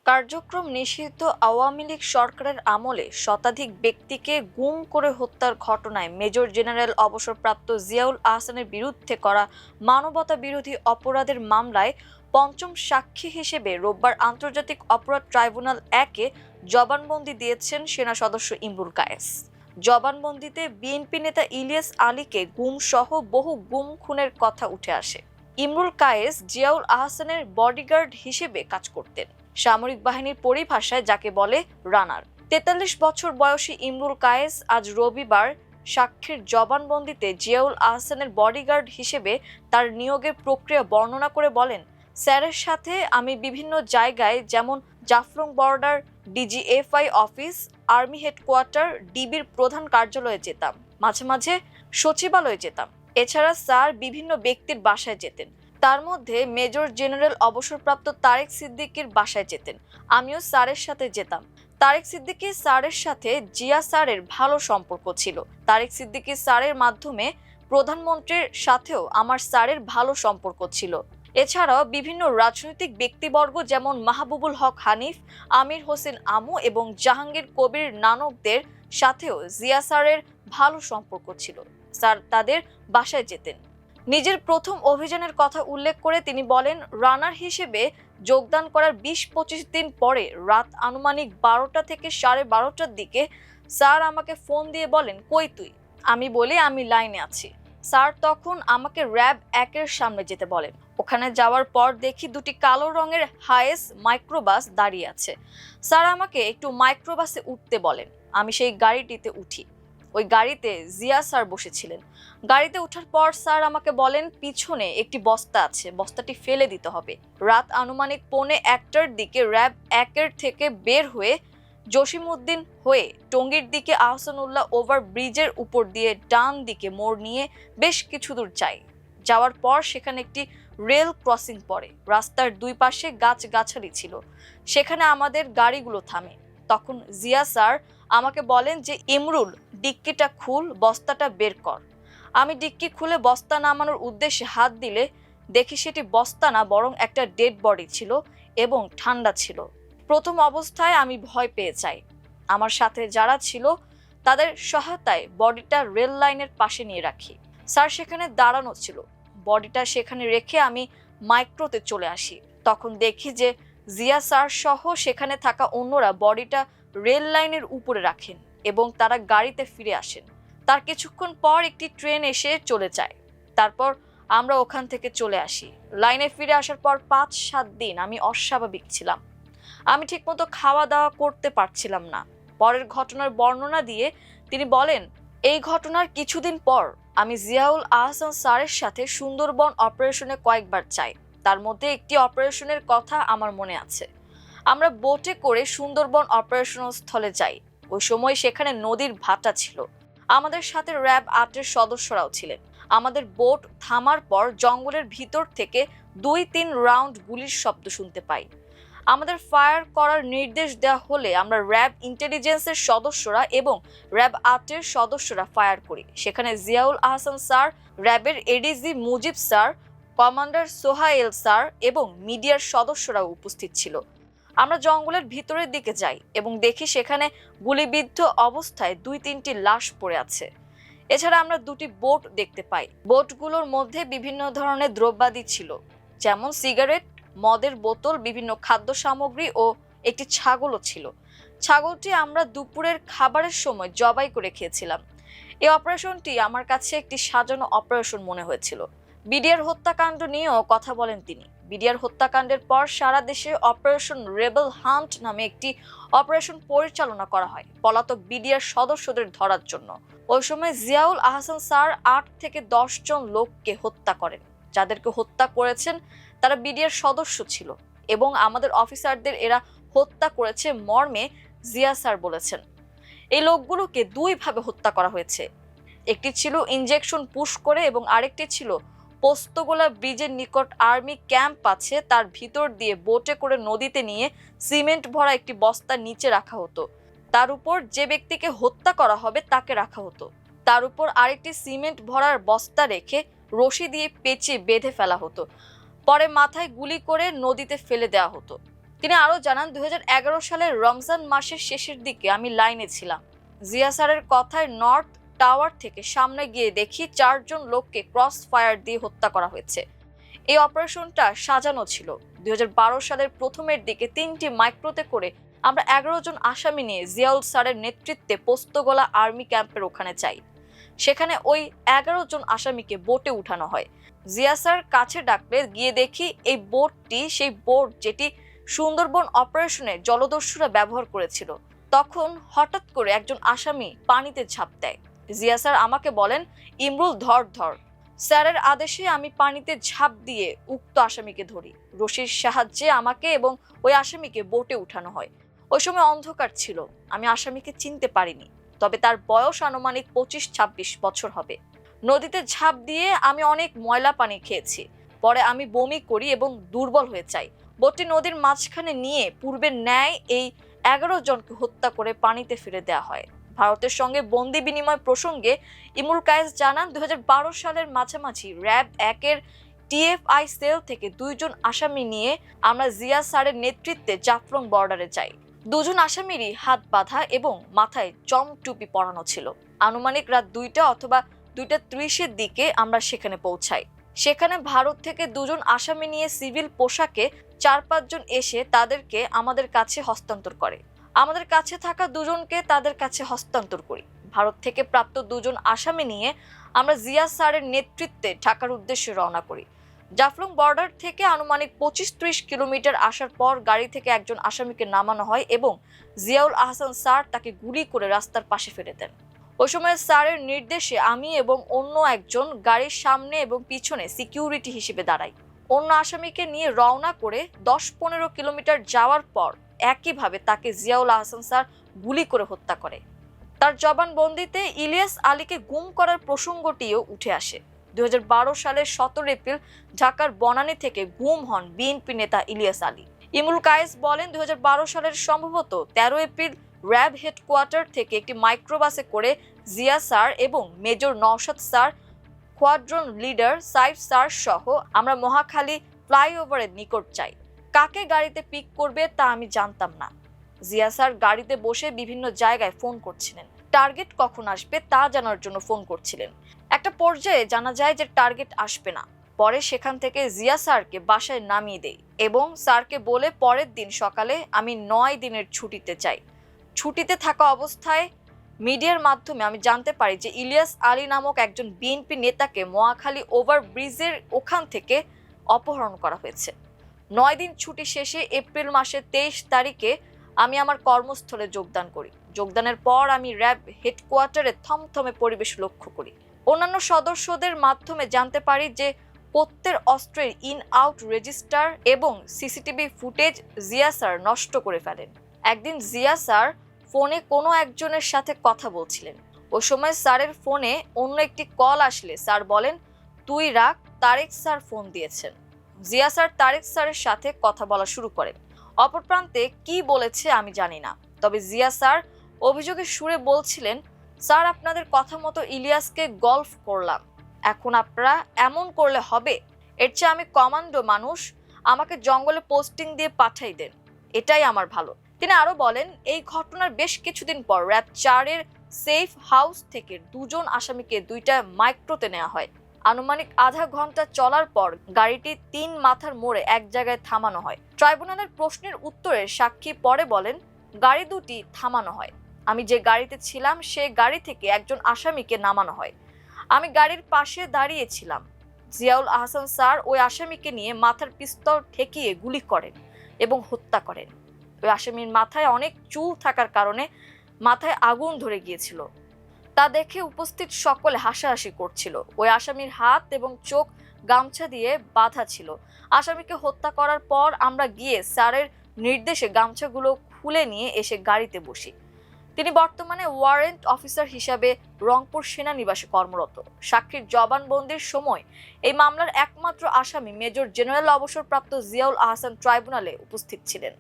কার্যক্রম নিষিদ্ধ আওয়ামী লীগ সরকারের আমলে শতাধিক ব্যক্তিকে গুম করে হত্যার ঘটনায় মেজর জেনারেল অবসরপ্রাপ্ত জিয়াউল আহসানের বিরুদ্ধে করা মানবতাবিরোধী অপরাধের মামলায় পঞ্চম সাক্ষী হিসেবে রোববার আন্তর্জাতিক অপরাধ ট্রাইব্যুনাল 1-এ জবানবন্দি দিয়েছেন সেনা সদস্য ইমরুল কায়েস। জবানবন্দিতে বিএনপি নেতা ইলিয়াস আলীকে গুম সহ বহু গুম খুনের কথা উঠে আসে। ইমরুল কায়েস জিয়াউল আহসানের বডিগার্ড হিসেবে কাজ করতেন। সামরিক বাহিনীর পরিভাষায় যাকে বলে রানার। ৪৩ বছর বয়সী ইমরুল কায়েস আজ রবিবার সাক্ষীর জবানবন্দিতে জিয়াউল আহসানের বডিগার্ড হিসেবে তার নিয়োগের প্রক্রিয়া বর্ণনা করে বলেন, স্যারের সাথে আমি বিভিন্ন জায়গায় যেমন Jaflong border, DGFI office, army headquarters, ডিবির প্রধান কার্যালয়ে যেতাম, মাঝে মাঝে সচিবালয়ে যেতাম। এছাড়া স্যার বিভিন্ন ব্যক্তির বাসায় যেতেন। তার মধ্যে মেজর জেনারেল অবসরপ্রাপ্ত তারেক সিদ্দিকীর বাসায় যেতেন। আমিও স্যারের সাথে যেতাম। তারেক সিদ্দিকী স্যারের সাথে জিয়া স্যারের ভালো সম্পর্ক ছিল। তারেক সিদ্দিকী স্যারের মাধ্যমে প্রধানমন্ত্রীর সাথেও আমার স্যারের ভালো সম্পর্ক ছিল। এছাড়াও বিভিন্ন রাজনৈতিক ব্যক্তিবর্গ যেমন মাহবুবুল হক হানিফ, আমির হোসেন আমু এবং জাহাঙ্গীর কবির নানকদের সাথেও জিয়া স্যারের ভালো সম্পর্ক ছিল। স্যার তাদের বাসায় যেতেন। নিজের প্রথম অভিযানের কথা উল্লেখ করে তিনি বলেন, রানার হিসেবে যোগদান করার ২০-২৫ দিন পরে রাত আনুমানিক ১২টা থেকে ১২:৩০টার দিকে স্যার আমাকে ফোন দিয়ে বলেন, কই তুই? আমি বলি আমি লাইনে আছি। স্যার তখন আমাকে র‍্যাব 1-এর সামনে যেতে বলেন। ওখানে যাওয়ার পর দেখি দুটি কালো রঙের হায়েস মাইক্রোবাস দাঁড়িয়ে আছে। স্যার আমাকে একটু মাইক্রোবাসে উঠতে বলেন। আমি সেই গাড়িটিতে উঠি। ওই গাড়িতে জিয়া স্যার বসেছিলেন। গাড়িতে ওঠার পর স্যার আমাকে বলেন, পিছনে একটি বস্তা আছে, বস্তাটি ফেলে দিতে হবে। রাত আনুমানিক ১:৪০টার দিকে র‍্যাব 1-এর থেকে বের হয়ে জসিমউদ্দিন হয়ে টঙ্গীর দিকে আহসানুল্লাহ ওভার ব্রিজের উপর দিয়ে ডান দিকে মোড় নিয়ে বেশ কিছু দূর যাই। যাওয়ার পর সেখানে একটি রেল ক্রসিং পড়ে। রাস্তার দুই পাশে গাছগাছালি ছিল। সেখানে আমাদের গাড়িগুলো থামে। তখন জিয়া স্যার আমাকে বলেন যে, ইমরুল, ডিক্কিটা খুল, বস্তাটা বের কর। আমি ডিক্কি খুলে বস্তা নামানোর উদ্দেশ্যে হাত দিলে দেখি সেটি বস্তা না, বরং একটা ডেড বডি ছিল এবং ঠান্ডা ছিল। প্রথম অবস্থায় আমি ভয় পেয়ে যাই। আমার সাথে যারা ছিল তাদের সহায়তায় বডিটা রেল লাইনের পাশে নিয়ে রাখি। স্যার সেখানে দাঁড়ানো ছিল। বডিটা সেখানে রেখে আমি মাইক্রোতে চলে আসি। তখন দেখি যে জিয়া স্যার সহ সেখানে থাকা অন্যরা বডিটা রেল লাইনের উপরে রাখেন এবং তারা গাড়িতে ফিরে আসেন। তার কিছুক্ষণ পর একটি ট্রেন এসে চলে যায়। তারপর আমরা ওখান থেকে চলে আসি। লাইনে ফিরে আসার পর ৫-৭ দিন আমি অস্বাভাবিক ছিলাম। আমি ঠিকমতো খাওয়া দাওয়া করতে পারছিলাম না। পরের ঘটনার বর্ণনা দিয়ে তিনি বলেন, এই ঘটনার কিছুদিন পর আমি জিয়াউল আহসান স্যারের সাথে সুন্দরবন অপারেশনে কয়েকবার যাই। তার মধ্যে একটি অপারেশনের কথা আমার মনে আছে। আমরা বোটে করে সুন্দরবন অপারেশন স্থলে যাই। ওই সময় সেখানে নদীর ভাটা ছিল। আমাদের সাথে র‍্যাব 8-এর সদস্যরাও ছিলেন। আমাদের বোট থামার পর জঙ্গলের ভিতর থেকে ২-৩ রাউন্ড গুলির শব্দ শুনতে পাই। আমাদের ফায়ার করার নির্দেশ দেওয়া হলে আমরা র‍্যাব ইন্টেলিজেন্সের সদস্যরা এবং র‍্যাব 8-এর সদস্যরা ফায়ার করি। সেখানে জিয়াউল আহসান স্যার, র‍্যাবের ADG Mujib sir, commander Sohail sir এবং মিডিয়ার সদস্যরাও উপস্থিত ছিল। আমরা জঙ্গলের ভিতরের দিকে যাই এবং দেখি সেখানে গুলিবিদ্ধ অবস্থায় ২-৩টি লাশ পড়ে আছে। এছাড়া আমরা দুটি বোট দেখতে পাই। বোটগুলোর মধ্যে বিভিন্ন ধরনের দ্রব্যাদি ছিল, যেমন সিগারেট, মদের বোতল, বিভিন্ন খাদ্য সামগ্রী ও একটি ছাগলও ছিল। ছাগলটি আমরা দুপুরের খাবারের সময় জবাই করে খেয়েছিলাম। এই অপারেশনটি আমার কাছে একটি সাজানো অপারেশন মনে হয়েছিল। বিডিআর হত্যাকাণ্ড নিয়েও কথা বলেন তিনি। বিডিআর হত্যাকাণ্ডের পর সারা দেশে অপারেশন রেবেল হান্ট নামে একটি অপারেশন পরিচালনা করা হয় পলাতক বিডিআর সদস্যদের ধরার জন্য। ওই সময় জিয়াউল আহসান স্যার ৮ থেকে ১০ জন লোককে হত্যা করেন। যাদেরকে হত্যা করেছেন তারা বিডিআর সদস্য ছিল এবং আমাদের অফিসারদের এরা হত্যা করেছে মর্মে জিয়া স্যার বলেছেন। এই লোকগুলোকে 2 ভাবে হত্যা করা হয়েছে। একটি ছিল ইনজেকশন পুশ করে এবং আরেকটি ছিল পোস্তগোলা ব্রিজের নিকট আর্মি ক্যাম্প আছে, তার ভিতর দিয়ে বোটে করে নদীতে নিয়ে সিমেন্ট ভরা একটি বস্তা নিচে রাখা হতো। তার উপর যে ব্যক্তিকে হত্যা করা হবে তাকে রাখা হতো। তার উপর আরেকটি সিমেন্ট ভরার বস্তা রেখে রশি দিয়ে পেঁচিয়ে বেঁধে ফেলা হতো। পরে মাথায় গুলি করে নদীতে ফেলে দেওয়া হতো। তিনি আরো জানান, 2011 সালের রমজান মাসের শেষের দিকে আমি লাইনে ছিলাম। জিয়া স্যারের কথায় নর্থ টাওয়ার থেকে সামনে গিয়ে দেখি 4 জন লোককে ক্রস ফায়ার দিয়ে হত্যা করা হয়েছে। এই অপারেশনটা সাজানো ছিল। 2012 সালের প্রথমের দিকে 3টি মাইক্রোতে করে আমরা 11 জন আসামি নিয়ে জিয়াউল স্যারের নেতৃত্বে পোস্তগোলা আর্মি ক্যাম্পের ওখানে যাই। সেখানে ওই 11 জন আসামিকে বোটে উঠানো হয়। জিয়া স্যার কাছে ডাকলে গিয়ে দেখি এই বোটটি সেই বোট যেটি সুন্দরবন অপারেশনে জলদস্যুরা ব্যবহার করেছিল। তখন হঠাৎ করে একজন আসামি পানিতে ঝাঁপ দেয়। জিয়া স্যার আমাকে বলেন, ইমরুল ধর ধর। স্যারের আদেশে আমি পানিতে ঝাঁপ দিয়ে উক্ত আসামিকে ধরি। রশির সাহায্যে আমাকে এবং ওই আসামিকে বোটে উঠানো হয়। ওই সময় অন্ধকার ছিল, আমি আসামিকে চিনতে পারিনি, তবে তার বয়স আনুমানিক 25-26 বছর হবে। নদীতে ঝাঁপ দিয়ে আমি অনেক ময়লা পানি খেয়েছি। পরে আমি বমি করি এবং দুর্বল হয়ে যাই। বোটটি নদীর মাঝখানে নিয়ে পূর্বের ন্যায় এই 11 জনকে হত্যা করে পানিতে ফেলে দেওয়া হয়। ভারতের সঙ্গে বন্দি বিনিময় প্রসঙ্গে ইমরুল কায়েস জানান, 2012 সালের মাঝামাঝি র্যাব 1-এর টিএফআই সেল থেকে 2 জন আসামি নিয়ে আমরা জিয়া স্যারের নেতৃত্বে জাফলং বর্ডারে যাই। 2 জন আসামিরই হাত বাঁধা এবং মাথায় চম টুপি পরানো ছিল। আনুমানিক রাত 2টা অথবা 2:30-এর দিকে আমরা সেখানে পৌঁছাই। সেখানে ভারত থেকে 2 জন আসামি নিয়ে সিভিল পোশাকে 4-5 জন এসে তাদেরকে আমাদের কাছে হস্তান্তর করে। আমাদের কাছে থাকা 2 জনকে তাদের কাছে হস্তান্তর করি। ভারত থেকে প্রাপ্ত 2 জন আসামি নিয়ে আমরা জিয়া স্যারের নেতৃত্বে ঢাকার উদ্দেশ্যে রওনা করি। জাফলং বর্ডার থেকে আনুমানিক 25-30 কিলোমিটার আসার পর গাড়ি থেকে একজন আসামিকে নামানো হয় এবং জিয়াউল আহসান স্যার তাকে গুলি করে রাস্তার পাশে ফেলে দেন। ওই সময় স্যারের নির্দেশে আমি এবং অন্য একজন গাড়ির সামনে এবং পিছনে সিকিউরিটি হিসেবে দাঁড়াই। অন্য আসামিকে নিয়ে রওনা করে 10-15 কিলোমিটার যাওয়ার পর একইভাবে তাকে জিয়াউল আহসান স্যার গুলি করে হত্যা করে। তার জবানবন্দিতে ইলিয়াস আলীকে গুম করার প্রসঙ্গটিও উঠে আসে। 2012 সালের 17 এপ্রিল ঢাকার বনানী থেকে গুম হন বিএনপি নেতা ইলিয়াস আলী। ইমরুল কায়েস বলেন, 2012 সালের সম্ভবত 13 এপ্রিল র্যাব হেডকোয়ার্টার থেকে একটি মাইক্রোবাসে করে জিয়া স্যার এবং major Naushad sir, squadron leader Saif sir সহ আমরা মহাখালী ফ্লাইওভারের নিকট যাই। কাকে গাড়িতে পিক করবে তা আমি জানতাম না। জিয়া স্যার গাড়িতে বসে বিভিন্ন জায়গায় ফোন করছিলেন। টার্গেট কখন আসবে তা জানার জন্য ফোন করছিলেন। একটা পর্যায়ে জানা যায় যে টার্গেট আসবে না। পরে সেখান থেকে জিয়া স্যারকে বাসায় নামিয়ে দেই এবং স্যারকে বলে পরের দিন সকালে আমি 9 দিনের ছুটিতে যাই। ছুটিতে থাকা অবস্থায় মিডিয়ার মাধ্যমে আমি জানতে পারি যে ইলিয়াস আলী নামক একজন বিএনপি নেতাকে মহাখালী ওভারব্রিজের ওখান থেকে অপহরণ করা হয়েছে। 9 দিন ছুটি শেষে এপ্রিল মাসের 23 তারিখে আমি আমার কর্মস্থলে যোগদান করি। যোগদানের পর আমি র্যাব হেডকোয়ার্টারে থমথমে পরিবেশ লক্ষ্য করি। অন্যান্য সদস্যদের মাধ্যমে জানতে পারি যে প্রত্যেক অস্ত্রের ইন আউট রেজিস্টার এবং সিসিটিভি ফুটেজ জিয়া স্যার নষ্ট করে ফেলেন। একদিন জিয়া স্যার ফোনে কোনো একজনের সাথে কথা বলছিলেন। ওই সময় স্যারের ফোনে অন্য একটি কল আসলে স্যার বলেন, তুই রাখ, তারেক স্যার ফোন দিয়েছেন। জিয়া স্যার তারেক স্যারের সাথে কথা বলা শুরু করেন। অপর প্রান্তে কি বলেছে আমি জানি না, তবে জিয়া স্যার অভিযোগের সুরে বলছিলেন, স্যার আপনাদের কথা মতো ইলিয়াসকে গল্ফ করলাম, এখন আপনারা এমন করলে হবে? এর চেয়ে আমি কমান্ডো মানুষ, আমাকে জঙ্গলে পোস্টিং দিয়ে পাঠাই দেন, এটাই আমার ভালো। তিনি আরো বলেন, এই ঘটনার বেশ কিছুদিন পর র্যাব 4-এর সেফ হাউস থেকে 2 জন আসামিকে 2টা মাইক্রোতে নেওয়া হয়। আনুমানিক আধা ঘন্টা চলার পর গাড়িটি 3 মাথার মোড়ে এক জায়গায় থামানো হয়। ট্রাইব্যুনালের প্রশ্নের উত্তরে সাক্ষী পরে বলেন, গাড়ি দুটি থামানো হয়। আমি যে গাড়িতে ছিলাম সে গাড়ি থেকে একজন আসামিকে নামানো হয়। আমি গাড়ির পাশে দাঁড়িয়েছিলাম। জিয়াউল আহসান স্যার ওই আসামিকে নিয়ে মাথার পিস্তল ঠেকিয়ে গুলি করেন এবং হত্যা করেন। ওই আসামির মাথায় অনেক চুল থাকার কারণে মাথায় আগুন ধরে গিয়েছিল। তা দেখে উপস্থিত সকলে হাসাহাসি করছিল। ওই আসামির হাত এবং চোখ গামছা দিয়ে বাঁধা ছিল। আসামিকে হত্যা করার পর আমরা গিয়ে স্যারের নির্দেশে গামছাগুলো খুলে নিয়ে এসে গাড়িতে বসি। তিনি বর্তমানে ওয়ারেন্ট অফিসার হিসাবে রংপুর সেনানিবাসে কর্মরত। সাক্ষীর জবানবন্দির সময় এই মামলার একমাত্র আসামি মেজর জেনারেল অবসরপ্রাপ্ত জিয়াউল আহসান ট্রাইব্যুনালে উপস্থিত ছিলেন।